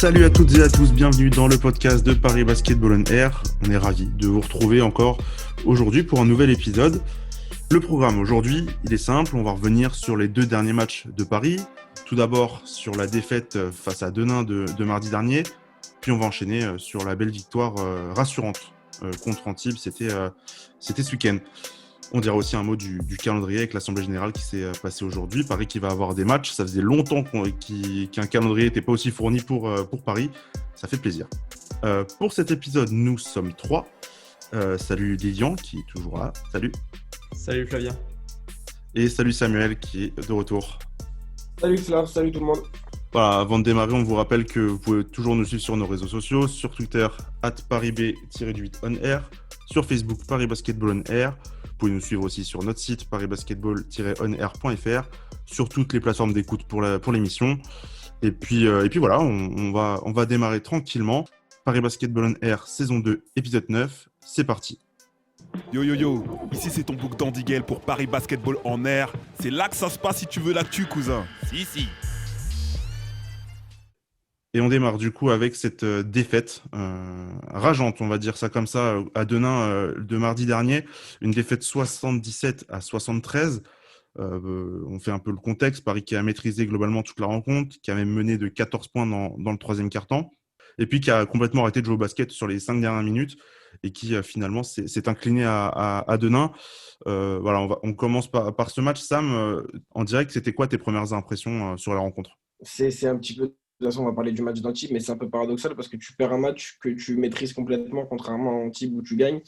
Salut à toutes et à tous, bienvenue dans le podcast de Paris Basketball on Air. On est ravis de vous retrouver encore aujourd'hui pour un nouvel épisode. Le programme aujourd'hui, il est simple, on va revenir sur les 2 derniers matchs de Paris. Tout d'abord sur la défaite face à Denain de mardi dernier, puis on va enchaîner sur la belle victoire rassurante contre Antibes, c'était ce week-end. On dira aussi un mot du calendrier avec l'Assemblée Générale qui s'est passée aujourd'hui. Paris qui va avoir des matchs. Ça faisait longtemps qu'un calendrier n'était pas aussi fourni pour Paris. Ça fait plaisir. Pour cet épisode, nous sommes 3. Salut Lilian qui est toujours là. Salut. Salut Flavien. Et salut Samuel qui est de retour. Salut Flav, salut tout le monde. Voilà, avant de démarrer, on vous rappelle que vous pouvez toujours nous suivre sur nos réseaux sociaux, sur Twitter, @ParisB-8OnAir, sur Facebook, Paris Basketball on Air. Vous pouvez nous suivre aussi sur notre site parisbasketball-onair.fr, sur toutes les plateformes d'écoute pour l'émission. Et puis voilà, on va démarrer tranquillement. Paris Basketball on Air, saison 2, épisode 9. C'est parti. Yo yo yo, ici c'est ton book d'Andy pour Paris Basketball en Air. C'est là que ça se passe si tu veux l'actu, cousin. Si. Et on démarre du coup avec cette défaite rageante, on va dire ça comme ça, à Denain de mardi dernier. Une défaite 77-73. On fait un peu le contexte. Paris qui a maîtrisé globalement toute la rencontre, qui a même mené de 14 points dans le 3e quart-temps, et puis qui a complètement arrêté de jouer au basket sur les 5 dernières minutes, et qui finalement s'est incliné à Denain. Voilà, on commence par ce match. Sam, en direct, c'était quoi tes premières impressions sur la rencontre ? C'est un petit peu, de toute façon, on va parler du match d'Antibes, mais c'est un peu paradoxal parce que tu perds un match que tu maîtrises complètement, contrairement à Antibes où tu gagnes.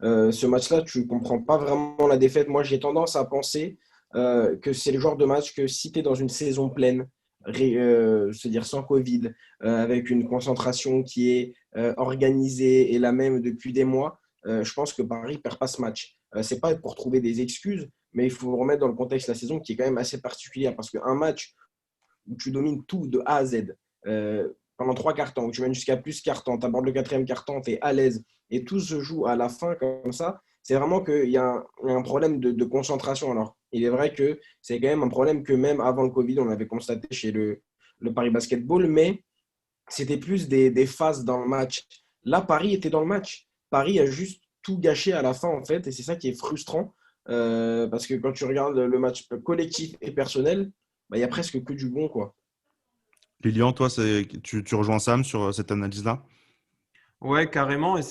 Ce match-là, tu ne comprends pas vraiment la défaite. Moi, j'ai tendance à penser que c'est le genre de match que si tu es dans une saison pleine, c'est-à-dire sans Covid, avec une concentration qui est organisée et la même depuis des mois, je pense que Paris ne perd pas ce match. Ce n'est pas pour trouver des excuses, mais il faut remettre dans le contexte la saison qui est quand même assez particulière parce qu'un match où tu domines tout de A à Z pendant 3 quarts-temps, où tu mènes jusqu'à plus quart-temps, tu abordes le 4e quart-temps, tu es à l'aise et tout se joue à la fin comme ça, c'est vraiment qu'il y a un problème de concentration. Alors, il est vrai que c'est quand même un problème que même avant le Covid, on avait constaté chez le Paris Basketball, mais c'était plus des phases dans le match. Là, Paris était dans le match. Paris a juste tout gâché à la fin, en fait, et c'est ça qui est frustrant, parce que quand tu regardes le match collectif et personnel, il y a presque que du bon, quoi. Lilian, toi, tu rejoins Sam sur cette analyse-là ? Ouais, carrément. Et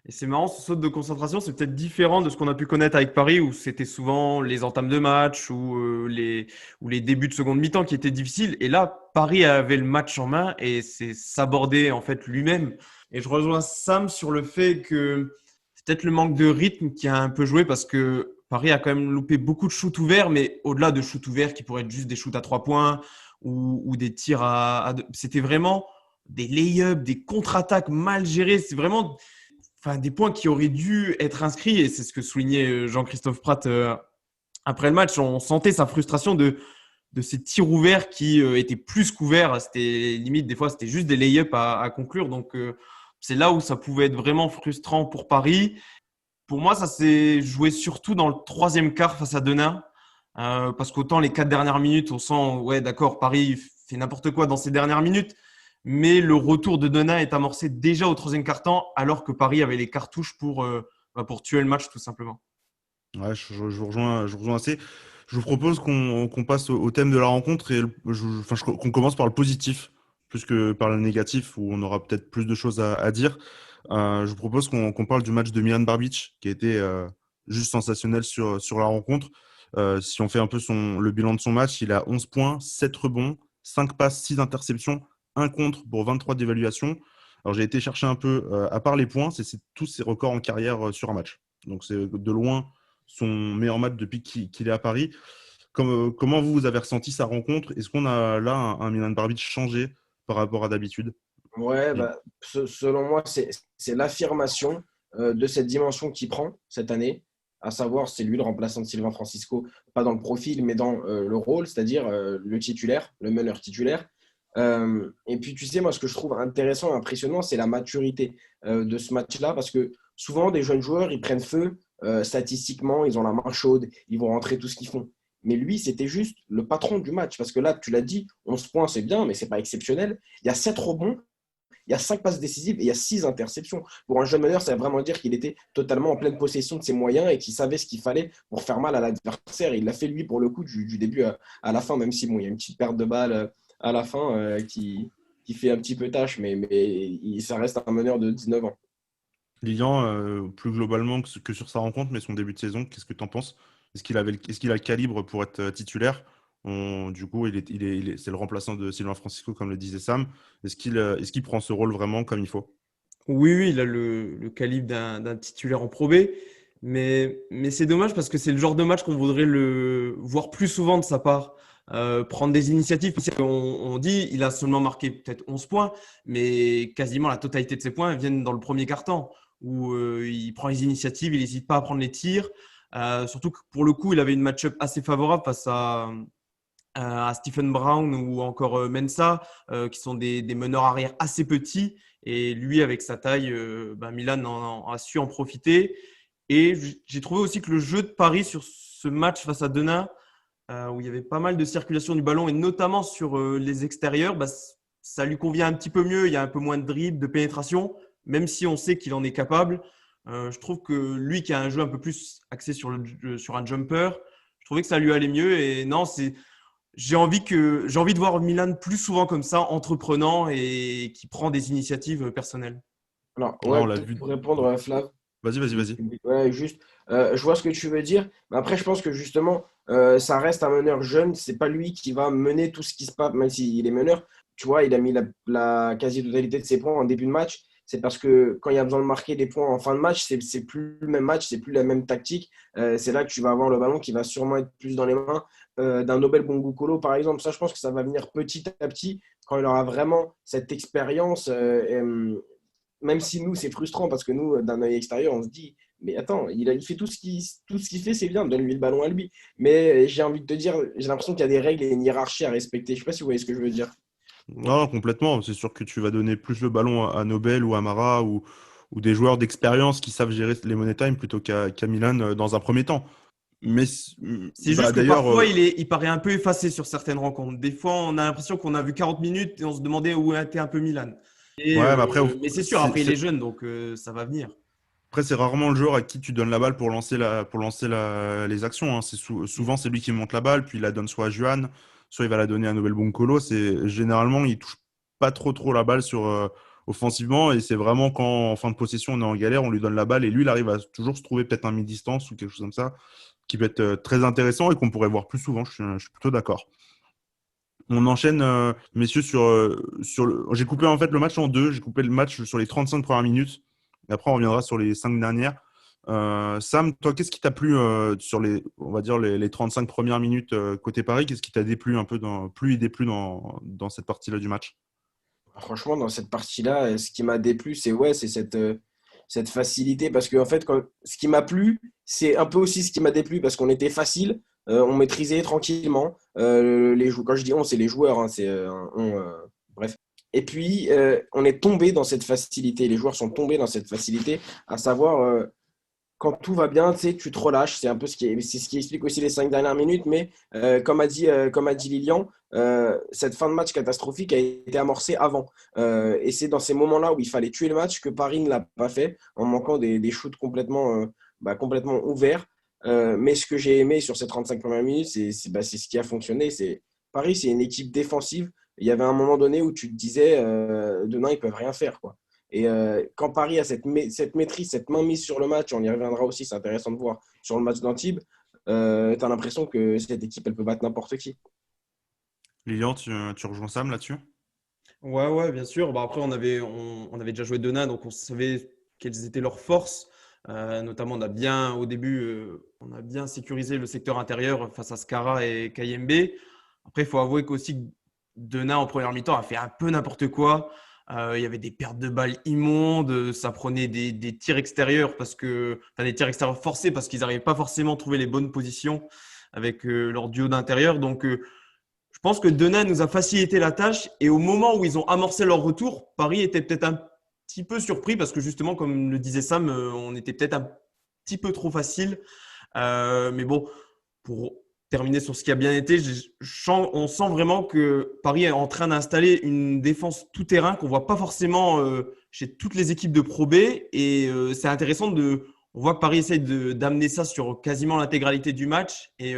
c'est marrant, ce saut de concentration, c'est peut-être différent de ce qu'on a pu connaître avec Paris, où c'était souvent les entames de match ou les débuts de seconde mi-temps qui étaient difficiles. Et là, Paris avait le match en main et c'est s'aborder en fait lui-même. Et je rejoins Sam sur le fait que c'est peut-être le manque de rythme qui a un peu joué parce que Paris a quand même loupé beaucoup de shoots ouverts, mais au-delà de shoots ouverts qui pourraient être juste des shoots à 3 points ou des tirs à 2, c'était vraiment des lay-ups, des contre-attaques mal gérées. C'est vraiment des points qui auraient dû être inscrits. Et c'est ce que soulignait Jean-Christophe Prat après le match. On sentait sa frustration de ces tirs ouverts qui étaient plus couverts. C'était limite, des fois, c'était juste des lay-ups à conclure. Donc, c'est là où ça pouvait être vraiment frustrant pour Paris. Pour moi, ça s'est joué surtout dans le 3e quart face à Denain. Parce qu'autant les 4 dernières minutes, on sent, ouais, d'accord, Paris fait n'importe quoi dans ces dernières minutes. Mais le retour de Denain est amorcé déjà au 3e quart-temps, alors que Paris avait les cartouches pour tuer le match, tout simplement. Ouais, je vous rejoins assez. Je vous propose qu'on passe au thème de la rencontre et qu'on commence par le positif plus que par le négatif où on aura peut-être plus de choses à dire. Je vous propose qu'on parle du match de Milan Barbic qui a été juste sensationnel sur la rencontre. Si on fait un peu le bilan de son match, il a 11 points, 7 rebonds, 5 passes, 6 interceptions, 1 contre pour 23 d'évaluation. Alors j'ai été chercher un peu, à part les points, c'est tous ses records en carrière sur un match. Donc c'est de loin son meilleur match depuis qu'il est à Paris. Comment vous avez ressenti sa rencontre ? Est-ce qu'on a là un Milan Barbic changé par rapport à d'habitude ? Ouais, selon moi, c'est l'affirmation de cette dimension qu'il prend cette année, à savoir, c'est lui le remplaçant de Sylvain Francisco, pas dans le profil, mais dans le rôle, c'est-à-dire le titulaire, le meneur titulaire. Et puis, tu sais, moi, ce que je trouve intéressant, impressionnant, c'est la maturité de ce match-là, parce que souvent, des jeunes joueurs, ils prennent feu statistiquement, ils ont la main chaude, ils vont rentrer tout ce qu'ils font. mais lui, c'était juste le patron du match. Parce que là, tu l'as dit, 11 points, c'est bien, mais ce n'est pas exceptionnel. Il y a 7 rebonds, il y a 5 passes décisives et il y a 6 interceptions. Pour un jeune meneur, ça veut vraiment dire qu'il était totalement en pleine possession de ses moyens et qu'il savait ce qu'il fallait pour faire mal à l'adversaire. Il l'a fait, lui, pour le coup, du début à la fin, même si bon, il y a une petite perte de balle à la fin qui fait un petit peu tâche, mais ça reste un meneur de 19 ans. Lilian, plus globalement que sur sa rencontre, mais son début de saison, qu'est-ce que tu en penses? Est-ce qu'il a le calibre pour être titulaire? Du coup, c'est le remplaçant de Sylvain Francisco, comme le disait Sam. Est-ce qu'il prend ce rôle vraiment comme il faut? Oui, oui, il a le calibre d'un titulaire en Pro B, mais c'est dommage parce que c'est le genre de match qu'on voudrait le voir plus souvent de sa part. Prendre des initiatives. On dit il a seulement marqué peut-être 11 points, mais quasiment la totalité de ses points viennent dans le premier quart-temps, où il prend les initiatives, il n'hésite pas à prendre les tirs. Surtout que pour le coup, il avait une match-up assez favorable face à Stephen Brown ou encore Mensah, qui sont des meneurs arrière assez petits. Et lui, avec sa taille, Milan a su en profiter. Et j'ai trouvé aussi que le jeu de Paris sur ce match face à Denain, où il y avait pas mal de circulation du ballon, et notamment sur les extérieurs, ça lui convient un petit peu mieux. Il y a un peu moins de dribble, de pénétration, même si on sait qu'il en est capable. Je trouve que lui, qui a un jeu un peu plus axé sur un jumper, je trouvais que ça lui allait mieux. Et non, j'ai envie de voir Milan plus souvent comme ça, entreprenant et qui prend des initiatives personnelles. Alors, Ouais, ouais, on l'a peut-être vu. pour répondre, Flav. Vas-y, vas-y, vas-y. Ouais, juste, je vois ce que tu veux dire. Mais après, je pense que justement, ça reste un meneur jeune. C'est pas lui qui va mener tout ce qui se passe, même s'il est meneur. Tu vois, il a mis la quasi-totalité de ses points en début de match. C'est parce que quand il y a besoin de marquer des points en fin de match, c'est plus le même match, c'est plus la même tactique. C'est là que tu vas avoir le ballon qui va sûrement être plus dans les mains d'un Nobel Bongukolo, par exemple. Ça, je pense que ça va venir petit à petit quand il aura vraiment cette expérience. Même si nous, c'est frustrant parce que nous, d'un œil extérieur, on se dit, mais attends, il fait tout ce qu'il fait, c'est bien, donne-lui le ballon à lui. Mais j'ai envie de te dire, j'ai l'impression qu'il y a des règles et une hiérarchie à respecter. Je ne sais pas si vous voyez ce que je veux dire. Non, complètement. C'est sûr que tu vas donner plus le ballon à Nobel ou à Mara ou des joueurs d'expérience qui savent gérer les money time plutôt qu'à Milan dans un premier temps. Mais C'est juste que d'ailleurs, parfois, il paraît un peu effacé sur certaines rencontres. Des fois, on a l'impression qu'on a vu 40 minutes et on se demandait où était un peu Milan. ouais, mais après, Mais c'est sûr, c'est après, il c'est- est jeune, donc ça va venir. après, c'est rarement le joueur à qui tu donnes la balle pour lancer les actions, hein. Souvent, c'est lui qui monte la balle, puis il la donne soit à Juan, soit il va la donner à Nobel Boncolo. Généralement, il touche pas trop la balle offensivement, et c'est vraiment quand en fin de possession on est en galère, on lui donne la balle et lui, il arrive à toujours se trouver peut-être un mi-distance ou quelque chose comme ça, qui peut être très intéressant et qu'on pourrait voir plus souvent. Je suis plutôt d'accord. On enchaîne, messieurs, J'ai coupé en fait le match en deux. J'ai coupé le match sur les 35 premières minutes. Et après, on reviendra sur les 5 dernières. Sam, toi, qu'est-ce qui t'a plu sur on va dire les 35 premières minutes côté Paris? Qu'est-ce qui t'a déplu un peu plu et déplu dans cette partie-là du match? Franchement, dans cette partie-là, ce qui m'a déplu, c'est cette facilité. Parce que, en fait, ce qui m'a plu, c'est un peu aussi ce qui m'a déplu parce qu'on était facile, on maîtrisait tranquillement. Quand je dis on, c'est les joueurs, hein, c'est bref. Et puis, on est tombé dans cette facilité. Les joueurs sont tombés dans cette facilité, à savoir, quand tout va bien, tu sais, tu te relâches. C'est ce qui explique aussi les 5 dernières minutes. Mais comme a dit Lilian, cette fin de match catastrophique a été amorcée avant. Et c'est dans ces moments-là où il fallait tuer le match que Paris ne l'a pas fait en manquant des shoots complètement ouverts. Mais ce que j'ai aimé sur ces 35 premières minutes, c'est ce qui a fonctionné. Paris, c'est une équipe défensive. Il y avait un moment donné où tu te disais, demain, ils ne peuvent rien faire, quoi. Et quand Paris a cette maîtrise, cette mainmise sur le match, on y reviendra aussi, c'est intéressant de voir sur le match d'Antibes, tu as l'impression que cette équipe, elle peut battre n'importe qui. Lilian, tu rejoins Sam là-dessus? Ouais, ouais, bien sûr. Après, on avait déjà joué Denain, donc on savait quelles étaient leurs forces. Notamment, au début, on a bien sécurisé le secteur intérieur face à Skara et Kayembe. Après, il faut avouer qu'aussi Denain, en première mi-temps, a fait un peu n'importe quoi. Il y avait des pertes de balles immondes. Ça prenait des tirs extérieurs des tirs extérieurs forcés parce qu'ils n'arrivaient pas forcément à trouver les bonnes positions avec leur duo d'intérieur. Donc, je pense que Denain nous a facilité la tâche et au moment où ils ont amorcé leur retour, Paris était peut-être un petit peu surpris parce que justement, comme le disait Sam, on était peut-être un petit peu trop facile. Mais bon, pour terminer sur ce qui a bien été, on sent vraiment que Paris est en train d'installer une défense tout-terrain qu'on ne voit pas forcément chez toutes les équipes de Pro B. Et c'est intéressant on voit que Paris essaye d'amener ça sur quasiment l'intégralité du match. Et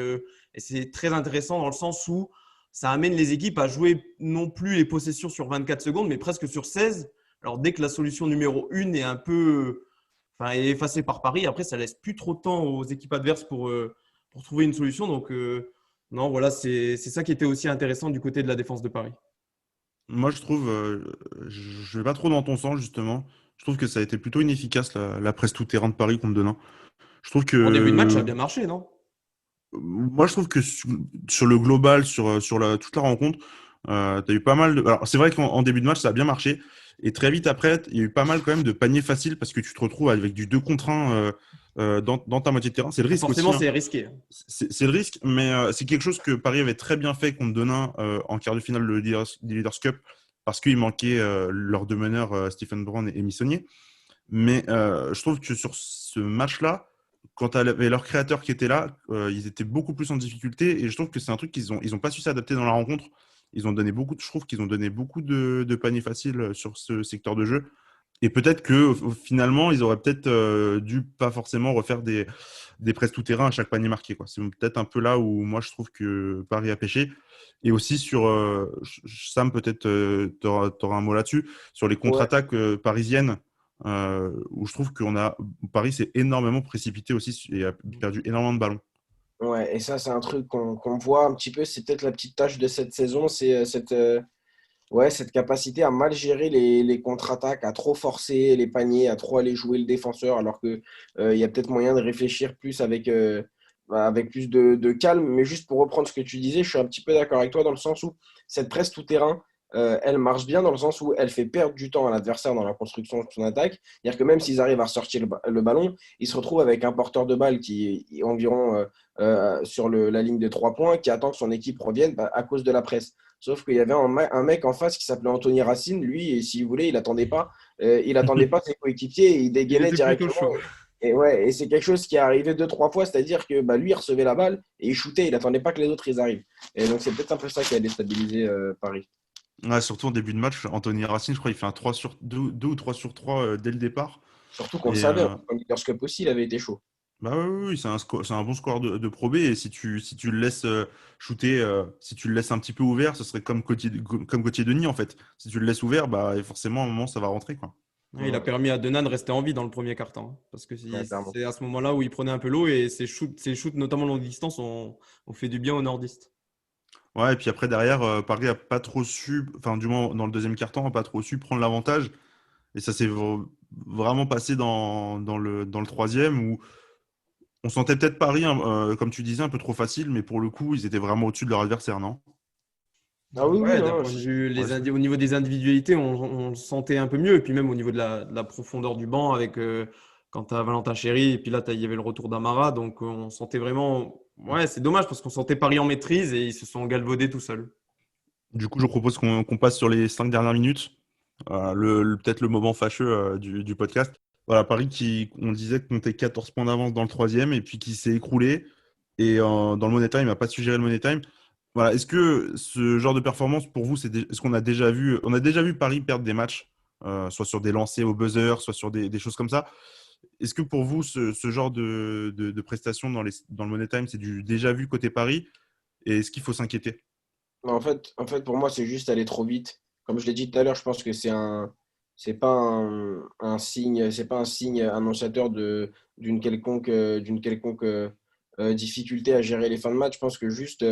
c'est très intéressant dans le sens où ça amène les équipes à jouer non plus les possessions sur 24 secondes, mais presque sur 16. Alors dès que la solution numéro 1 est un peu est effacée par Paris, après ça laisse plus trop de temps aux équipes adverses pour trouver une solution. Donc, non, voilà, c'est ça qui était aussi intéressant du côté de la défense de Paris. Moi, je trouve, je vais pas trop dans ton sens, justement. Je trouve que ça a été plutôt inefficace, la presse tout-terrain de Paris contre Denain. Je trouve En début de match, ça a que, bien marché, non? moi, je trouve que sur le global, toute la rencontre, tu as eu pas mal de. Alors, c'est vrai qu'en début de match, ça a bien marché. Et très vite après, il y a eu pas mal quand même de paniers faciles parce que tu te retrouves avec du 2 contre 1 dans ta moitié de terrain. C'est le risque aussi, Forcément, hein. c'est risqué. C'est le risque, mais c'est quelque chose que Paris avait très bien fait contre Denain en quart de finale des Leaders Cup parce qu'il manquait leurs deux meneurs, Stephen Brown et Missonnier. Mais je trouve que sur ce match-là, quand tu avais leur créateur qui était là, ils étaient beaucoup plus en difficulté et je trouve que c'est un truc ils ont pas su s'adapter dans la rencontre. Je trouve qu'ils ont donné beaucoup de paniers faciles sur ce secteur de jeu. Et peut-être que finalement, ils auraient peut-être dû pas forcément refaire des presses tout-terrain à chaque panier marqué, quoi. C'est peut-être un peu là où moi je trouve que Paris a pêché. Et aussi sur Sam, peut-être tu auras un mot là-dessus, sur les Ouais, contre-attaques parisiennes, où je trouve Paris s'est énormément précipité aussi et a perdu énormément de ballons. ouais, et ça, c'est un truc qu'on voit un petit peu. C'est peut-être la petite tâche de cette saison. C'est ouais, cette capacité à mal gérer les contre-attaques, à trop forcer les paniers, à trop aller jouer le défenseur, alors que il y a peut-être moyen de réfléchir plus avec plus de calme. Mais juste pour reprendre ce que tu disais, je suis un petit peu d'accord avec toi dans le sens où cette presse tout-terrain, elle marche bien dans le sens où elle fait perdre du temps à l'adversaire dans la construction de son attaque. C'est-à-dire que même s'ils arrivent à ressortir le ballon, ils se retrouvent avec un porteur de balle qui est environ sur la ligne de 3 points, qui attend que son équipe revienne à cause de la presse. Sauf qu'il y avait un mec en face qui s'appelait Anthony Racine. Lui, et s'il voulait, il attendait pas ses coéquipiers et il Il dégainait était plutôt directement. chaud. Et ouais, et c'est quelque chose qui est arrivé 2, 3 fois, c'est-à-dire que lui, il recevait la balle et il shootait, il attendait pas que les autres ils arrivent. Et donc c'est peut-être un peu ça qui a déstabilisé Paris. Ouais, surtout en début de match, Anthony Racine, je crois, il fait un 3 sur 2 ou 3 sur 3 dès le départ. Surtout qu'on le Et savait, en Leaders Cup aussi, il avait été chaud. bah oui, oui, oui, c'est un bon score de Pro B. Et si tu le laisses shooter, si tu le laisses un petit peu ouvert, ce serait comme Gauthier Denis, en fait. Si tu le laisses ouvert, bah forcément, à un moment, ça va rentrer, quoi. Ouais, il a permis à Denan de rester en vie dans le premier quart-temps, hein, parce que Ouais, clairement. c'est à ce moment-là où il prenait un peu l'eau et ses shoots notamment longue distance, ont fait du bien aux nordistes. Ouais, et puis après, derrière, Paris a pas trop su, enfin, du moins, dans le deuxième quart-temps, a pas trop su prendre l'avantage. Et ça s'est vraiment passé dans le troisième, où on sentait peut-être Paris, hein, comme tu disais, un peu trop facile, mais pour le coup, ils étaient vraiment au-dessus de leur adversaire, non? Ah oui, oui, Ouais, d'un non. point de vue, Ouais, au niveau des individualités, on le sentait un peu mieux. Et puis même au niveau de la profondeur du banc, avec quand tu as Valentin Chéry, et puis là, il y avait le retour d'Amara. Donc on sentait vraiment. Ouais, c'est dommage parce qu'on sentait Paris en maîtrise et ils se sont galvaudés tout seuls. Du coup, je propose qu'on passe sur les 5 dernières minutes. Peut-être le moment fâcheux du podcast. Voilà, Paris on disait, comptait 14 points d'avance dans le troisième et puis qui s'est écroulé. Et dans le Money Time, il n'a pas su gérer le Money Time. Voilà, est-ce que ce genre de performance, pour vous, est-ce qu'on a déjà vu, on a déjà vu Paris perdre des matchs, soit sur des lancers au buzzer, soit sur des choses comme ça. Est-ce que pour vous, ce genre de prestations dans le Money Time, c'est du déjà vu côté Paris? Et est-ce qu'il faut s'inquiéter? Mais en fait, pour moi, c'est juste aller trop vite. Comme je l'ai dit tout à l'heure, je pense que c'est pas un signe, c'est pas un signe annonciateur d'une quelconque difficulté à gérer les fins de match. Je pense que juste,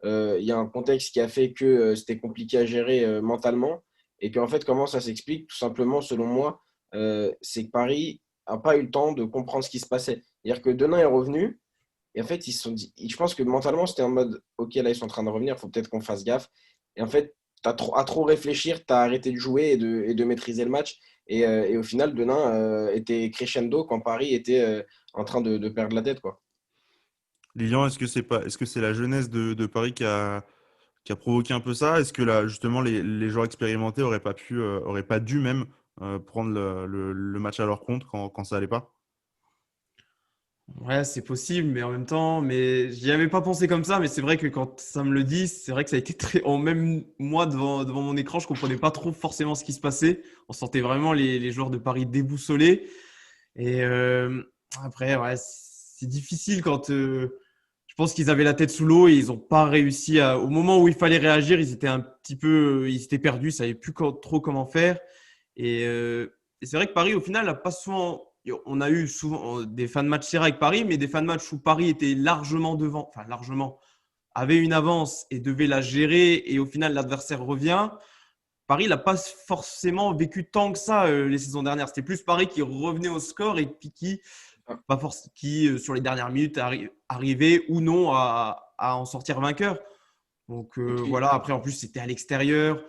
il y a un contexte qui a fait que c'était compliqué à gérer mentalement et qu'en fait, comment ça s'explique? Tout simplement, selon moi, c'est que Paris a pas eu le temps de comprendre ce qui se passait. C'est-à-dire que Denain est revenu. Et en fait, ils se sont dit, je pense que mentalement, c'était en mode, OK, là, ils sont en train de revenir, il faut peut-être qu'on fasse gaffe. Et en fait, à trop réfléchir, tu as arrêté de jouer et de maîtriser le match. Et au final, Denain était crescendo quand Paris était en train de perdre la tête, quoi. Lilian, est-ce que c'est la jeunesse de Paris qui a provoqué un peu ça? Est-ce que là, justement, les joueurs expérimentés auraient pas dû même prendre le match à leur compte quand ça allait pas? Ouais, c'est possible, mais en même temps, mais j'y avais pas pensé comme ça, mais c'est vrai que quand ça me le dit, c'est vrai que ça a été même moi devant mon écran, je comprenais pas trop forcément ce qui se passait. On sentait vraiment les joueurs de Paris déboussolés. Et après, ouais, c'est difficile quand je pense qu'ils avaient la tête sous l'eau et ils n'ont pas réussi au moment où il fallait réagir, ils étaient un petit peu, ils étaient perdus, ils savaient plus trop comment faire. Et c'est vrai que Paris, au final, n'a pas souvent. On a eu souvent des fins de match serrés avec Paris, mais des fins de match où Paris était largement devant, enfin largement, avait une avance et devait la gérer, et au final, l'adversaire revient. Paris n'a pas forcément vécu tant que ça les saisons dernières. C'était plus Paris qui revenait au score et puis qui, Ah, pas force, qui sur les dernières minutes, arrivait ou non à en sortir vainqueur. Donc et puis, voilà, après en plus c'était à l'extérieur,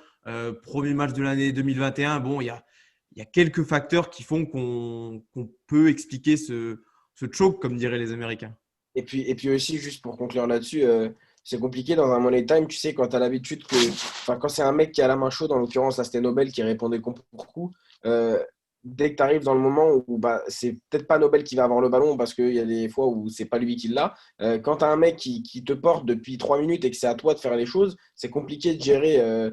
premier match de l'année 2021. Bon, il y a quelques facteurs qui font qu'on peut expliquer ce choke, comme diraient les Américains. et puis aussi, juste pour conclure là-dessus, c'est compliqué dans un money time, tu sais, quand tu as l'habitude que. Enfin, quand c'est un mec qui a la main chaude, en l'occurrence, là, c'était Nobel qui répondait coup pour coup. Dès que tu arrives dans le moment où bah, c'est peut-être pas Nobel qui va avoir le ballon parce qu'il y a des fois où c'est pas lui qui l'a. Quand tu as un mec qui te porte depuis 3 minutes et que c'est à toi de faire les choses, c'est compliqué de gérer,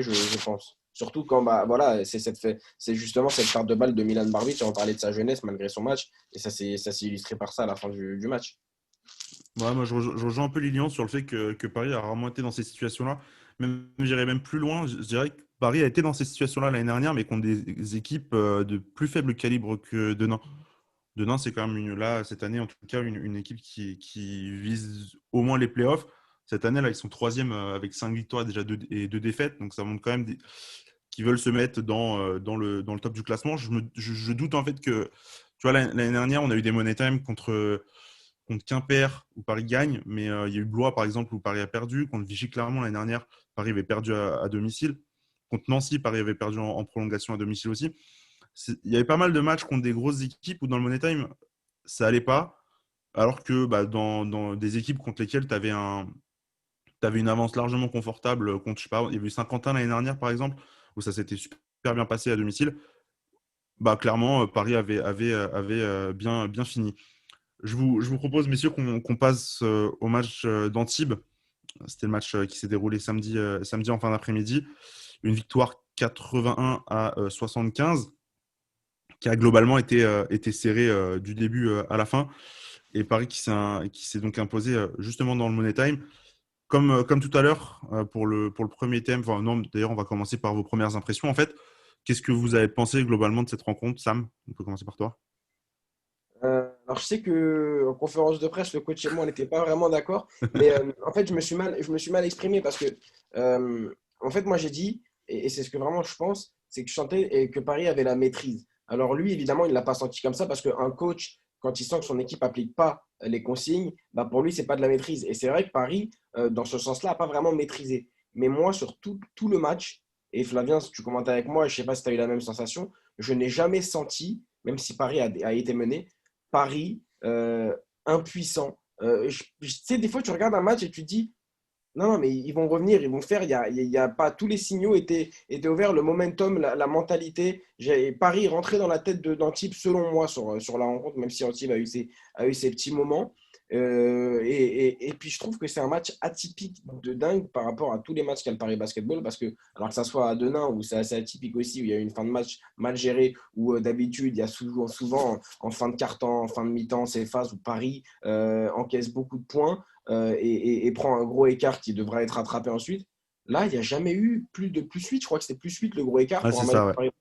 je pense. Surtout quand bah, voilà, c'est justement cette carte de balle de Milan Barbic, on parlait de sa jeunesse malgré son match, et ça s'est illustré par ça à la fin du match. Ouais, moi, je rejoins un peu Lilian sur le fait que Paris a rarement été dans ces situations-là. Même, j'irais même plus loin. Je dirais que Paris a été dans ces situations-là l'année dernière, mais contre des équipes de plus faible calibre que Denain. Denain, c'est quand même là, cette année, en tout cas, une équipe qui vise au moins les playoffs. Cette année, là, ils sont troisième avec 5 victoires déjà et 2 défaites. Donc, ça montre quand même qu'ils veulent se mettre dans le top du classement. Je doute en fait que, tu vois, l'année dernière, on a eu des money time contre Quimper où Paris gagne, mais il y a eu Blois par exemple où Paris a perdu. Contre Vichy Clermont l'année dernière, Paris avait perdu à domicile. Contre Nancy, Paris avait perdu en prolongation à domicile aussi. Il y avait pas mal de matchs contre des grosses équipes où dans le Money Time, ça allait pas, alors que bah, dans des équipes contre lesquelles tu avais une avance largement confortable contre, je sais pas, il y avait eu Saint-Quentin l'année dernière par exemple, où ça s'était super bien passé à domicile. Bah, clairement, Paris avait bien fini. Je vous propose, messieurs, qu'on passe au match d'Antibes. C'était le match qui s'est déroulé samedi en fin d'après-midi. Une victoire 81-75 qui a globalement été serrée du début à la fin. Et Paris qui s'est donc imposé justement dans le Money Time. Comme tout à l'heure, pour le premier thème, enfin, non, d'ailleurs, on va commencer par vos premières impressions. En fait, qu'est-ce que vous avez pensé globalement de cette rencontre, Sam? On peut commencer par toi. Alors, je sais que en conférence de presse, le coach et moi, on n'était pas vraiment d'accord, mais en fait, je me suis mal exprimé parce que, en fait, moi, j'ai dit, et c'est ce que vraiment je pense, c'est que je sentais que Paris avait la maîtrise. Alors, lui, évidemment, il ne l'a pas senti comme ça parce qu'un coach, quand il sent que son équipe n'applique pas les consignes, bah, pour lui, c'est pas de la maîtrise. Et c'est vrai que Paris, dans ce sens-là, n'a pas vraiment maîtrisé. Mais moi, sur tout le match, et Flavien, si tu commentes avec moi, je ne sais pas si tu as eu la même sensation, je n'ai jamais senti, même si Paris a été mené, Paris impuissant. Tu sais, des fois, tu regardes un match et tu te dis, non, non, mais ils vont revenir, ils vont faire. Il y a pas, tous les signaux étaient ouverts, le momentum, la mentalité. Paris rentrait dans la tête d'Antibes, selon moi, sur la rencontre, même si Antibes a eu ses petits moments. Et puis, je trouve que c'est un match atypique de dingue par rapport à tous les matchs qu'a le Paris Basketball, parce que, alors que ça soit à Denain, où c'est assez atypique aussi, où il y a eu une fin de match mal gérée, où d'habitude, il y a souvent en fin de quart-temps, en fin de mi-temps, ces phases où Paris encaisse beaucoup de points et prend un gros écart qui devra être rattrapé ensuite. Là, il n'y a jamais eu plus 8. Je crois que c'était plus 8 le gros écart Ouais, pour un c'est match ça, du ouais. Paris,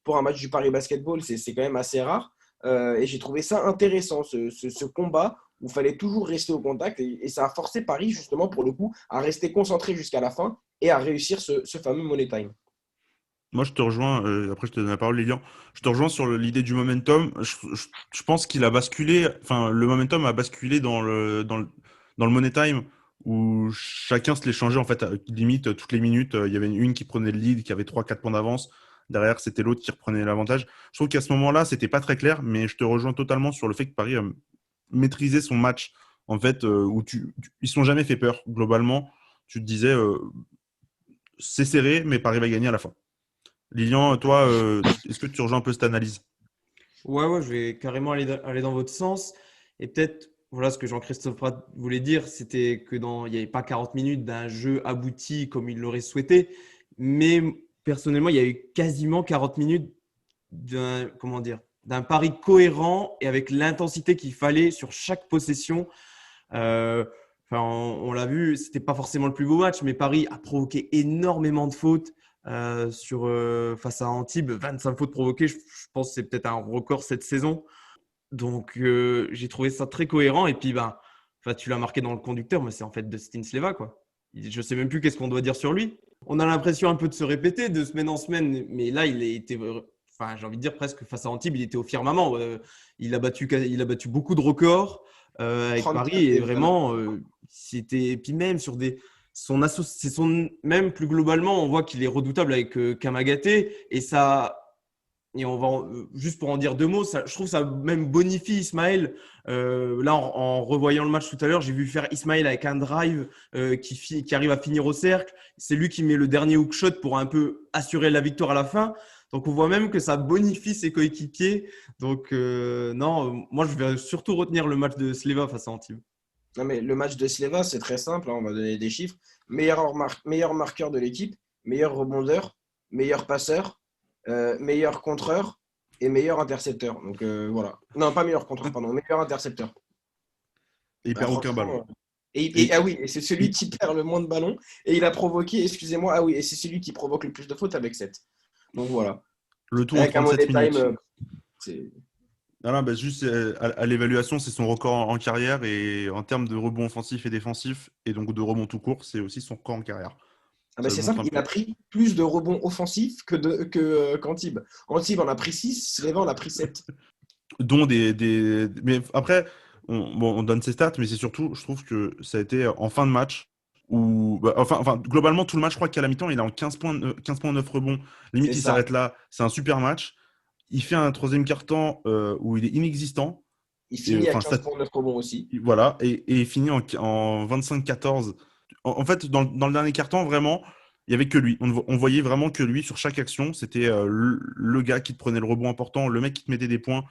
pour un match du Paris Basketball. C'est quand même assez rare. Et j'ai trouvé ça intéressant, ce combat où il fallait toujours rester au contact. Et ça a forcé Paris, justement, pour le coup, à rester concentré jusqu'à la fin et à réussir ce fameux money time. Moi, je te rejoins. Après, je te donne la parole, Lilian. Je te rejoins sur l'idée du momentum. Je pense qu'il a basculé. Enfin, le momentum a basculé dans le Money Time où chacun se l'échangeait en fait, limite toutes les minutes. Il y avait une qui prenait le lead, qui avait 3, 4 points d'avance. Derrière, c'était l'autre qui reprenait l'avantage. Je trouve qu'à ce moment-là, c'était pas très clair, mais je te rejoins totalement sur le fait que Paris a maîtrisé son match. En fait, où ils ne sont jamais fait peur. Globalement, tu te disais, c'est serré, mais Paris va gagner à la fin. Lilian, toi, est-ce que tu rejoins un peu cette analyse? Ouais, ouais, je vais carrément aller dans votre sens. Et peut-être, voilà ce que Jean-Christophe Prat voulait dire, c'était que il n'y avait pas 40 minutes d'un jeu abouti comme il l'aurait souhaité, mais personnellement, il y a eu quasiment 40 minutes d'un pari cohérent et avec l'intensité qu'il fallait sur chaque possession. On l'a vu, c'était pas forcément le plus beau match, mais Paris a provoqué énormément de fautes face à Antibes. 25 fautes provoquées, je pense que c'est peut-être un record cette saison. Donc, j'ai trouvé ça très cohérent. Et puis, tu l'as marqué dans le conducteur, mais c'est en fait Dustin Sleva, quoi. Je ne sais même plus qu'est-ce qu'on doit dire sur lui. On a l'impression un peu de se répéter de semaine en semaine, mais là, j'ai envie de dire presque face à Antibes, il était au firmament. Il a battu beaucoup de records avec Paris et vraiment, c'était. Puis même sur même plus globalement, on voit qu'il est redoutable avec Kamagaté et ça. Et on va juste pour en dire deux mots, je trouve que ça même bonifie Ismaël. Là, en revoyant le match tout à l'heure, j'ai vu faire Ismaël avec un drive qui arrive à finir au cercle. C'est lui qui met le dernier hook shot pour un peu assurer la victoire à la fin. Donc, on voit même que ça bonifie ses coéquipiers. Donc, non, moi, je vais surtout retenir le match de Sleva face à Antibes. Non, mais le match de Sleva, c'est très simple. On va donner des chiffres. Meilleur marqueur de l'équipe, meilleur rebondeur, meilleur passeur, meilleur contreur et meilleur intercepteur. Donc voilà. Non, pas meilleur contreur, pardon, meilleur intercepteur. Et il perd aucun ballon. Ah oui, et c'est celui qui perd le moins de ballons. Et il a provoqué, excusez-moi, ah oui, et c'est celui qui provoque le plus de fautes avec 7. Donc voilà. Le tout en 37 minutes. C'est... Juste à l'évaluation, c'est son record en carrière et en termes de rebond offensif et défensif et donc de rebond tout court, c'est aussi son record en carrière. C'est simple, il a pris plus de rebonds offensifs qu'Antibes. Antibes en a pris 6, Sleva en a pris 7. Dont Mais après, on donne ses stats, mais c'est surtout, je trouve que ça a été en fin de match où, globalement, tout le match, je crois qu'à la mi-temps, il est en 15 points, 9 rebonds. Limite, il s'arrête là. C'est un super match. Il fait un troisième quart-temps où il est inexistant. Il finit à 15 points 9 rebonds aussi. Voilà, et il finit en 25-14. En fait, dans le dernier quart-temps, vraiment, il n'y avait que lui. On voyait vraiment que lui sur chaque action. C'était le gars qui te prenait le rebond important, le mec qui te mettait des points,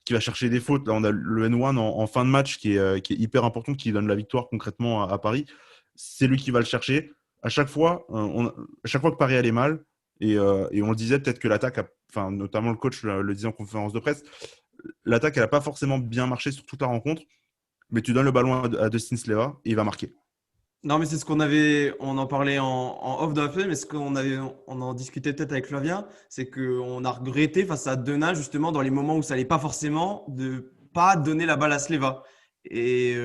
qui va chercher des fautes. Là, on a le N1 en fin de match qui est hyper important, qui donne la victoire concrètement à Paris. C'est lui qui va le chercher. À chaque fois que Paris allait mal, et on le disait, peut-être que l'attaque, notamment le coach le disait en conférence de presse, l'attaque, elle n'a pas forcément bien marché sur toute la rencontre, mais tu donnes le ballon à Dustin Sleva et il va marquer. Non, mais c'est ce on en parlait en off de la fin, mais on en discutait peut-être avec Flavien, c'est qu'on a regretté face à Denain, justement, dans les moments où ça n'allait pas forcément, de pas donner la balle à Sleva. Et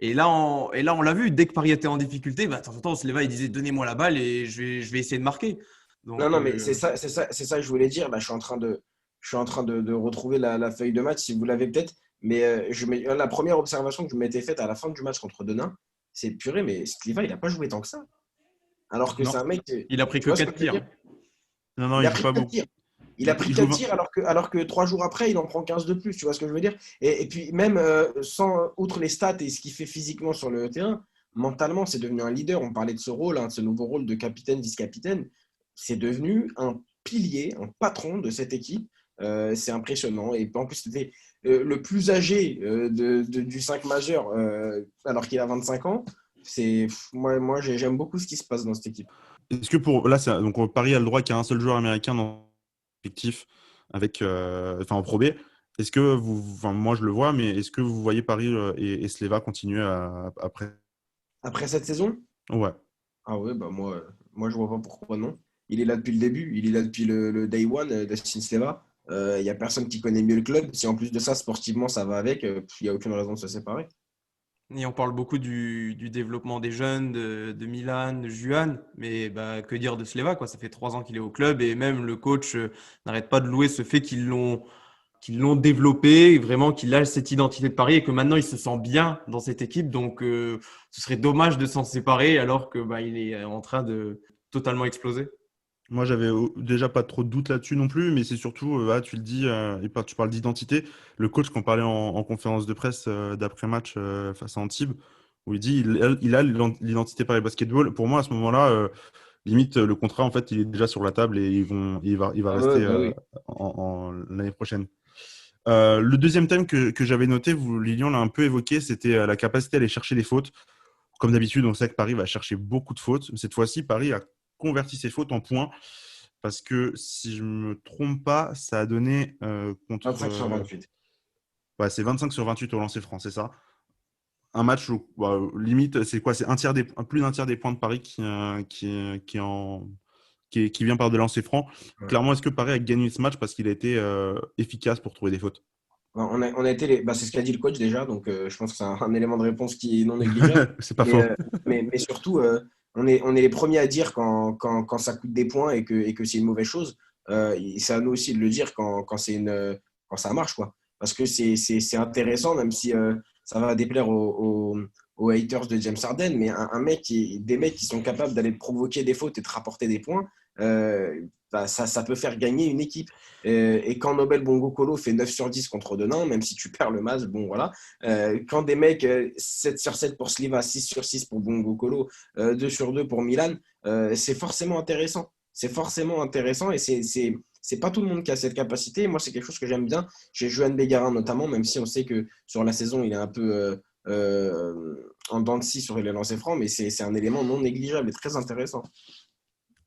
là, on l'a vu, dès que Paris était en difficulté, de temps en temps, Sleva, il disait « Donnez-moi la balle et je vais essayer de marquer ». Non, mais c'est ça que je voulais dire. Là, je suis en train de retrouver la feuille de match, si vous l'avez peut-être. Mais la première observation que je m'étais faite à la fin du match contre Denain, c'est purée, mais Sleva, il n'a pas joué tant que ça. Alors que c'est un mec. Il a pris que 4 tirs. Non, il joue pas beaucoup. Il a pris 4 tirs alors que 3 jours après, il en prend 15 de plus. Tu vois ce que je veux dire? Et puis, même outre les stats et ce qu'il fait physiquement sur le terrain, mentalement, c'est devenu un leader. On parlait de ce rôle, de ce nouveau rôle de capitaine, vice-capitaine. C'est devenu un pilier, un patron de cette équipe. C'est impressionnant. Et en plus, c'était le plus âgé du 5 majeur, alors qu'il a 25 ans. Moi, j'aime beaucoup ce qui se passe dans cette équipe. Est-ce que donc Paris a le droit qu'il y a un seul joueur américain dans l'effectif en Pro B. Est-ce que moi je le vois, mais est-ce que vous voyez Paris et Sleva continuer après cette saison? Ouais. Ah ouais, moi je vois pas pourquoi non. Il est là depuis le début, il est là depuis le day one d'Dustin Sleva. Il n'y a personne qui connaît mieux le club. Si en plus de ça, sportivement, ça va avec, il n'y a aucune raison de se séparer. Et on parle beaucoup du développement des jeunes, de Milan, de Juan, mais que dire de Sleva, quoi. Ça fait 3 ans qu'il est au club et même le coach n'arrête pas de louer ce fait qu'ils l'ont développé, vraiment qu'il a cette identité de Paris et que maintenant il se sent bien dans cette équipe. Donc ce serait dommage de s'en séparer alors que il est en train de totalement exploser. Moi, j'avais déjà pas trop de doute là-dessus non plus, mais c'est surtout, tu le dis, et tu parles d'identité. Le coach, qu'on parlait en conférence de presse d'après-match face à Antibes, où il dit il a l'identité Paris Basketball. Pour moi, à ce moment-là, limite, le contrat, en fait, il est déjà sur la table et il va rester oui. l'année prochaine. Le deuxième thème que j'avais noté, Lilian l'a un peu évoqué, c'était la capacité à aller chercher les fautes. Comme d'habitude, on sait que Paris va chercher beaucoup de fautes. Cette fois-ci, Paris a converti ses fautes en points parce que si je ne me trompe pas, ça a donné contre. 25 sur 28. Ouais, c'est 25 sur 28 au lancer franc, c'est ça. Un match où, limite, c'est quoi? C'est plus d'un tiers des points de Paris qui vient par des lancers francs. Ouais. Clairement, est-ce que Paris a gagné ce match parce qu'il a été efficace pour trouver des fautes? On a été c'est ce qu'a dit le coach déjà, donc je pense que c'est un élément de réponse qui est non négligeable. C'est pas Mais, faux. mais surtout, on est les premiers à dire quand ça coûte des points et que c'est une mauvaise chose. C'est à nous aussi de le dire quand ça marche, quoi. Parce que c'est intéressant, même si ça va déplaire aux haters de James Harden, mais des mecs qui sont capables d'aller te provoquer des fautes et te rapporter des points, ça peut faire gagner une équipe. Et quand Nobel Bongo Colo fait 9 sur 10 contre Denain, même si tu perds le match, bon voilà. Quand des mecs 7 sur 7 pour Sliva, 6 sur 6 pour Bongo Colo, 2 sur 2 pour Milan, c'est forcément intéressant. C'est forcément intéressant et c'est pas tout le monde qui a cette capacité. Moi, c'est quelque chose que j'aime bien chez Johan Bégarin notamment, même si on sait que sur la saison, il est un peu en dents de scie sur les lancers francs, mais c'est un élément non négligeable et très intéressant.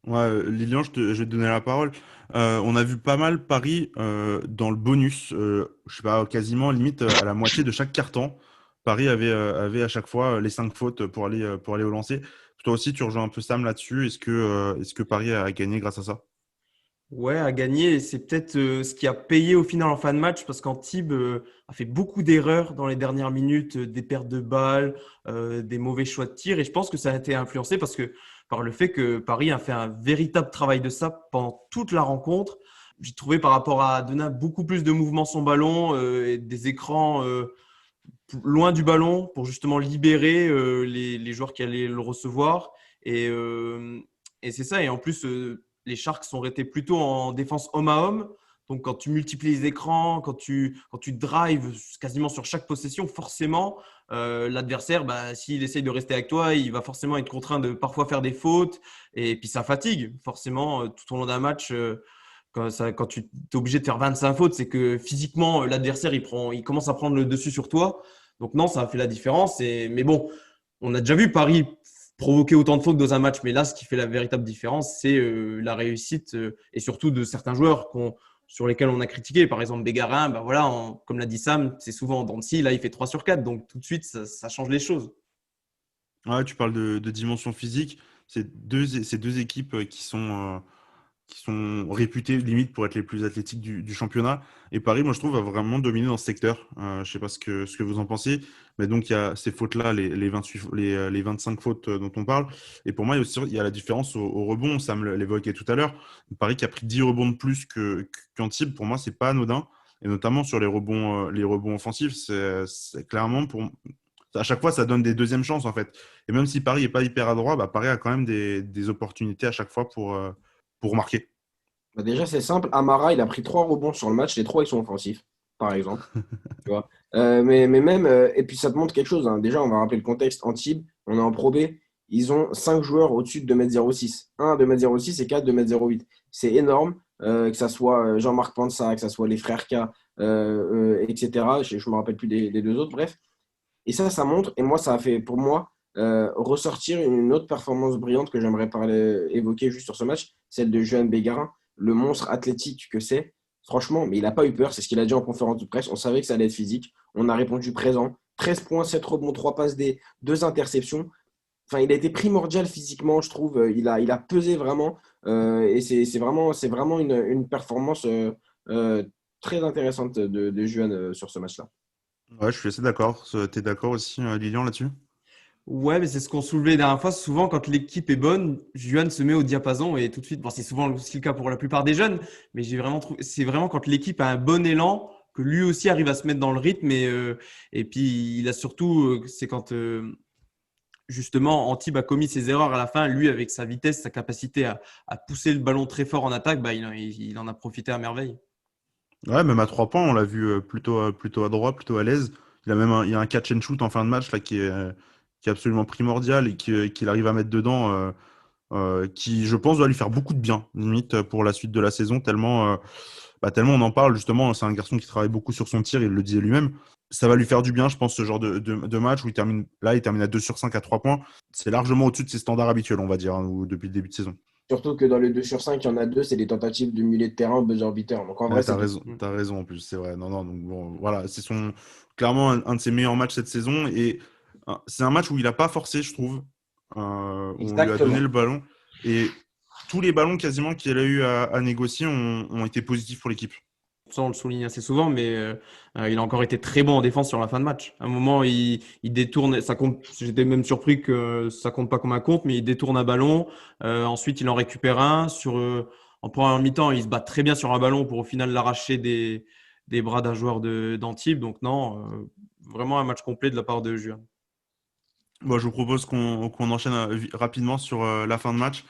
Ouais, Lilian, je vais te donner la parole. On a vu pas mal Paris dans le bonus. Je sais pas, quasiment limite à la moitié de chaque carton. Paris avait à chaque fois les 5 fautes pour aller au lancer. Toi aussi, tu rejoins un peu Sam là-dessus. Est-ce que Paris a gagné grâce à ça? Ouais, à gagner, et c'est peut-être ce qui a payé au final en fin de match parce qu'Antibes a fait beaucoup d'erreurs dans les dernières minutes, des pertes de balles, des mauvais choix de tir. Et je pense que ça a été influencé par le fait que Paris a fait un véritable travail de ça pendant toute la rencontre. J'ai trouvé par rapport à Denain beaucoup plus de mouvements son ballon, et des écrans loin du ballon pour justement libérer les joueurs qui allaient le recevoir. Et, euh, et c'est ça. Et en plus, les Sharks sont restés plutôt en défense homme à homme. Donc, quand tu multiplies les écrans, quand tu drives quasiment sur chaque possession, forcément, l'adversaire, s'il essaye de rester avec toi, il va forcément être contraint de parfois faire des fautes. Et puis, ça fatigue. Forcément, tout au long d'un match, quand tu es obligé de faire 25 fautes, c'est que physiquement, l'adversaire, il commence à prendre le dessus sur toi. Donc, non, ça a fait la différence. Mais bon, on a déjà vu Paris provoquer autant de fautes dans un match. Mais là, ce qui fait la véritable différence, c'est la réussite et surtout de certains joueurs sur lesquels on a critiqué. Par exemple, Bégarin, voilà, comme l'a dit Sam, c'est souvent en dents de scie. Là, il fait 3 sur 4. Donc, tout de suite, ça change les choses. Ouais, tu parles de dimension physique. Ces deux équipes qui sont réputées limite pour être les plus athlétiques du championnat. Et Paris, moi, je trouve, a vraiment dominé dans ce secteur. Je ne sais pas ce que vous en pensez, mais donc il y a ces fautes-là, les 28, les 25 fautes dont on parle. Et pour moi, il y a la différence au rebond. Sam l'évoquait tout à l'heure. Paris qui a pris 10 rebonds de plus qu'Antibes, pour moi, c'est pas anodin. Et notamment sur les rebonds offensifs, c'est clairement à chaque fois, ça donne des deuxièmes chances en fait. Et même si Paris n'est pas hyper adroit, Paris a quand même des opportunités à chaque fois pour marquer. Déjà, c'est simple. Amara, il a pris 3 rebonds sur le match. Les 3, ils sont offensifs, par exemple. Tu vois. Mais même, et puis ça te montre quelque chose, hein. Déjà, on va rappeler le contexte. Antibes, on est en Pro B. Ils ont 5 joueurs au-dessus de 2,06 m. Un à 2,06 m et 4 de 2,08 m. C'est énorme, que ça soit Jean-Marc Pansa, que ça soit les frères K, etc. Je ne me rappelle plus des deux autres, bref. Et ça montre, et moi, ça a fait pour moi ressortir une autre performance brillante que j'aimerais évoquer juste sur ce match, celle de Johan Bégarin, le monstre athlétique que c'est. Franchement, mais il n'a pas eu peur, c'est ce qu'il a dit en conférence de presse. On savait que ça allait être physique. On a répondu présent. 13 points, 7 rebonds, 3 passes D, 2 interceptions. Enfin, il a été primordial physiquement, je trouve. Il a pesé vraiment. Et c'est vraiment une performance très intéressante de Juan sur ce match-là. Ouais, je suis assez d'accord. Tu es d'accord aussi, Lilian, là-dessus? Ouais, mais c'est ce qu'on soulevait la dernière fois. Souvent, quand l'équipe est bonne, Juan se met au diapason et tout de suite, bon, c'est souvent aussi le cas pour la plupart des jeunes, mais j'ai vraiment trouvé, c'est vraiment quand l'équipe a un bon élan que lui aussi arrive à se mettre dans le rythme et puis il a surtout, c'est quand justement Antibes a commis ses erreurs à la fin, lui avec sa vitesse, sa capacité à pousser le ballon très fort en attaque, il en a profité à merveille. Ouais, même à 3 points, on l'a vu plutôt adroit, plutôt à l'aise. Il y a un catch and shoot en fin de match là, qui est absolument primordial et qu'il arrive à mettre dedans, qui, je pense, doit lui faire beaucoup de bien, limite, pour la suite de la saison, tellement. bah, tellement on en parle, justement, c'est un garçon qui travaille beaucoup sur son tir, il le disait lui-même. Ça va lui faire du bien, je pense, ce genre de match où il termine à 2 sur 5 à 3 points. C'est largement au-dessus de ses standards habituels, on va dire, ou depuis le début de saison. Surtout que dans les 2 sur 5, il y en a 2, c'est des tentatives de milieu de terrain, buzzer beater. Donc en vrai, c'est bien. T'as raison en plus, c'est vrai. Non, non, donc bon, voilà, clairement un de ses meilleurs matchs cette saison. Et c'est un match où il n'a pas forcé, je trouve, où on lui a donné Exactement. le ballon. Et tous les ballons quasiment qu'il a eu à négocier ont été positifs pour l'équipe. Ça, on le souligne assez souvent, mais il a encore été très bon en défense sur la fin de match. À un moment, il détourne, ça compte, j'étais même surpris que ça compte pas comme un compte, mais il détourne un ballon. Ensuite, il en récupère un. En première mi-temps, il se bat très bien sur un ballon pour au final l'arracher des bras d'un joueur d'Antibes. Donc non, vraiment un match complet de la part de Juan. Moi, je vous propose qu'on enchaîne rapidement sur la fin de match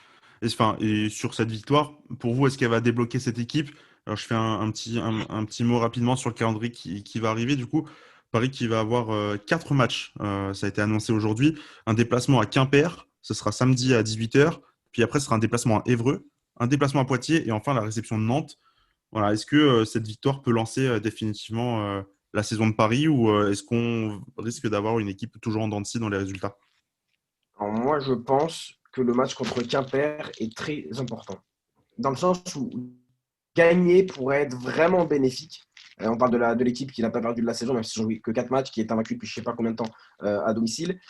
et sur cette victoire. Pour vous, est-ce qu'elle va débloquer cette équipe? Alors, je fais un petit mot rapidement sur le calendrier qui va arriver. Du coup, Paris qui va avoir 4 matchs. Ça a été annoncé aujourd'hui. Un déplacement à Quimper, ce sera samedi à 18h. Puis après, ce sera un déplacement à Évreux, un déplacement à Poitiers et enfin la réception de Nantes. Voilà, est-ce que cette victoire peut lancer définitivement la saison de Paris ou est-ce qu'on risque d'avoir une équipe toujours en dents de scie dans les résultats? Alors moi, je pense que le match contre Quimper est très important. Dans le sens où gagner pourrait être vraiment bénéfique. On parle de l'équipe qui n'a pas perdu de la saison, même si ils ont joué que 4 matchs, qui est invaincue depuis je ne sais pas combien de temps à domicile.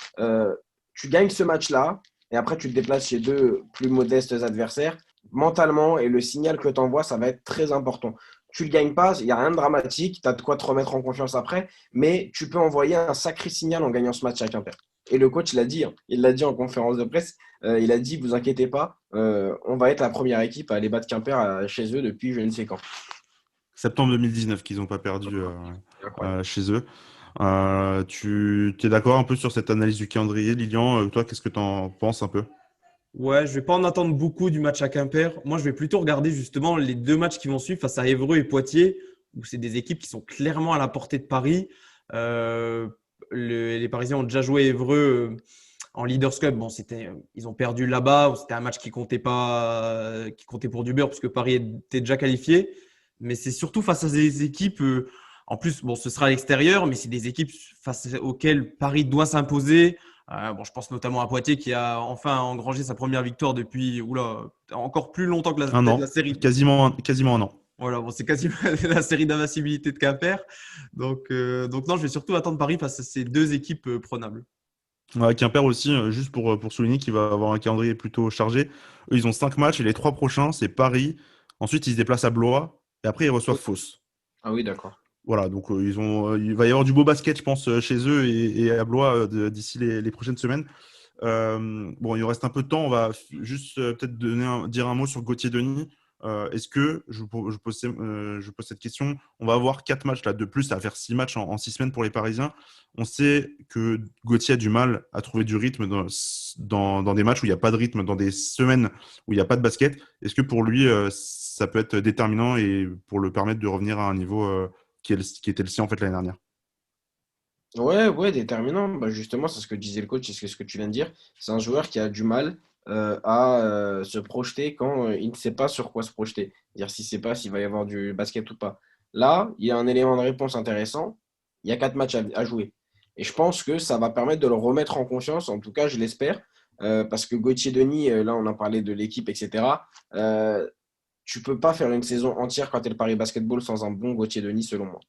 Tu gagnes ce match-là, et après tu te déplaces chez 2 plus modestes adversaires. Mentalement, et le signal que tu envoies, ça va être très important. Tu ne le gagnes pas, il n'y a rien de dramatique, tu as de quoi te remettre en confiance après, mais tu peux envoyer un sacré signal en gagnant ce match à Quimper. Et le coach l'a dit, hein. Il l'a dit en conférence de presse, il a dit, vous inquiétez pas, on va être la première équipe à aller battre Quimper chez eux depuis je ne sais quand. Septembre 2019 qu'ils n'ont pas perdu C'est incroyable. chez eux. Tu es d'accord un peu sur cette analyse du calendrier, Lilian? Toi, qu'est-ce que tu en penses un peu? Ouais, je vais pas en attendre beaucoup du match à Quimper. Moi, je vais plutôt regarder justement les 2 matchs qui vont suivre face à Évreux et Poitiers, où c'est des équipes qui sont clairement à la portée de Paris. Euh, les Parisiens ont déjà joué Évreux en Leaders Cup. Bon, ils ont perdu là-bas. C'était un match qui comptait pas, qui comptait pour du beurre parce que Paris était déjà qualifié. Mais c'est surtout face à des équipes. En plus, bon, ce sera à l'extérieur, mais c'est des équipes face auxquelles Paris doit s'imposer. Bon, je pense notamment à Poitiers qui a enfin engrangé sa première victoire depuis encore plus longtemps que Un peut-être la an, série. quasiment un an. Voilà, bon, c'est quasiment la série d'invincibilité de Quimper. Donc non, je vais surtout attendre Paris face à ces 2 équipes prenables. Ouais, Quimper aussi, juste pour souligner qu'il va avoir un calendrier plutôt chargé. Eux, ils ont 5 matchs et les 3 prochains, c'est Paris. Ensuite, ils se déplacent à Blois et après, ils reçoivent Fos. Ah oui, d'accord. Voilà, donc il va y avoir du beau basket, je pense, chez eux et à Blois d'ici les prochaines semaines. Bon, il nous reste un peu de temps. On va juste peut-être dire un mot sur Gauthier Denis. Est-ce que, je pose cette question, on va avoir 4 matchs là, de plus, à faire 6 matchs en 6 semaines pour les Parisiens. On sait que Gauthier a du mal à trouver du rythme dans des matchs où il n'y a pas de rythme, dans des semaines où il n'y a pas de basket. Est-ce que pour lui, ça peut être déterminant et pour le permettre de revenir à un niveau qui était le sien en fait l'année dernière? Ouais, ouais, déterminant. Bah, justement, c'est ce que disait le coach et c'est ce que tu viens de dire. C'est un joueur qui a du mal à se projeter quand il ne sait pas sur quoi se projeter. Dire s'il ne sait pas s'il va y avoir du basket ou pas. Là, il y a un élément de réponse intéressant. Il y a 4 matchs à jouer. Et je pense que ça va permettre de le remettre en confiance. En tout cas, je l'espère. Parce que Gauthier Denis, là, on a parlé de l'équipe, etc. Tu peux pas faire une saison entière quand tu es le Paris Basketball sans un bon Gauthier Denis, selon moi.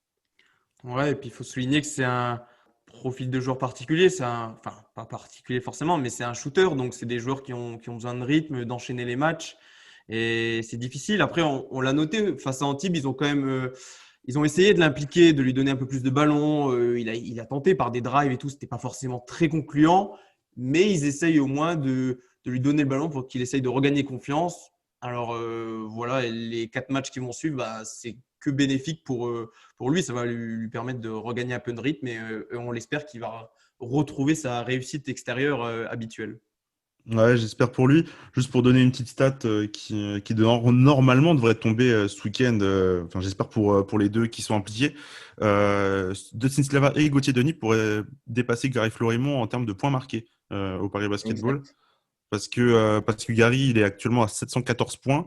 Ouais, et puis il faut souligner que c'est un profil de joueur particulier. Enfin, pas particulier forcément, mais c'est un shooter. Donc, c'est des joueurs qui ont besoin de rythme, d'enchaîner les matchs. Et c'est difficile. Après, on l'a noté, face à Antibes, ils ont quand même ils ont essayé de l'impliquer, de lui donner un peu plus de ballon. Il a tenté par des drives et tout. C'était pas forcément très concluant, mais ils essayent au moins de lui donner le ballon pour qu'il essaye de regagner confiance. Alors voilà, les 4 matchs qui vont suivre, bah, c'est que bénéfique pour lui. Ça va lui permettre de regagner un peu de rythme et on l'espère qu'il va retrouver sa réussite extérieure habituelle. Ouais, j'espère pour lui. Juste pour donner une petite stat qui normalement devrait tomber ce week-end. Enfin, j'espère pour les deux qui sont impliqués. Dustin Slava et Gauthier Denis pourraient dépasser Gary Florimont en termes de points marqués au Paris Basketball. Exact. Parce que Gary, il est actuellement à 714 points.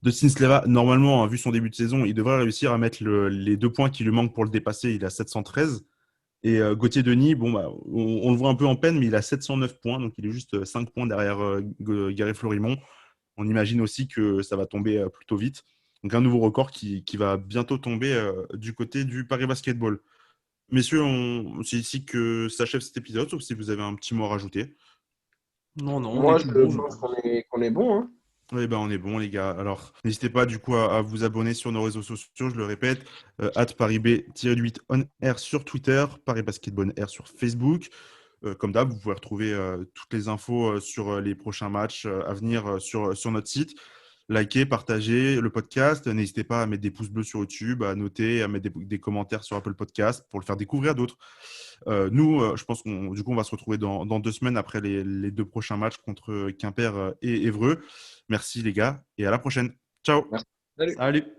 de Sleva. Normalement, hein, vu son début de saison, il devrait réussir à mettre les 2 points qui lui manquent pour le dépasser. Il a 713. Et Gauthier Denis, bon, bah, on le voit un peu en peine, mais il a 709 points. Donc, il est juste 5 points derrière Garé Florimont. On imagine aussi que ça va tomber plutôt vite. Donc, un nouveau record qui va bientôt tomber du côté du Paris Basketball. Messieurs, c'est ici que s'achève cet épisode, sauf si vous avez un petit mot à rajouter. Non, non, on est Moi, tout je bon, je pense pense. qu'on est bon, hein. Eh ben, on est bon, les gars. Alors, n'hésitez pas du coup à vous abonner sur nos réseaux sociaux. Je le répète, @ParisB-8 on air sur Twitter, Paris Basketball Air sur Facebook. Comme d'hab, vous pouvez retrouver toutes les infos sur les prochains matchs à venir sur notre site. Likez, partagez le podcast. N'hésitez pas à mettre des pouces bleus sur YouTube, à noter, à mettre des commentaires sur Apple Podcast pour le faire découvrir à d'autres. Nous, je pense qu'on va se retrouver dans 2 semaines après les 2 prochains matchs contre Quimper et Évreux. Merci les gars et à la prochaine. Ciao. Merci. Salut. Salut.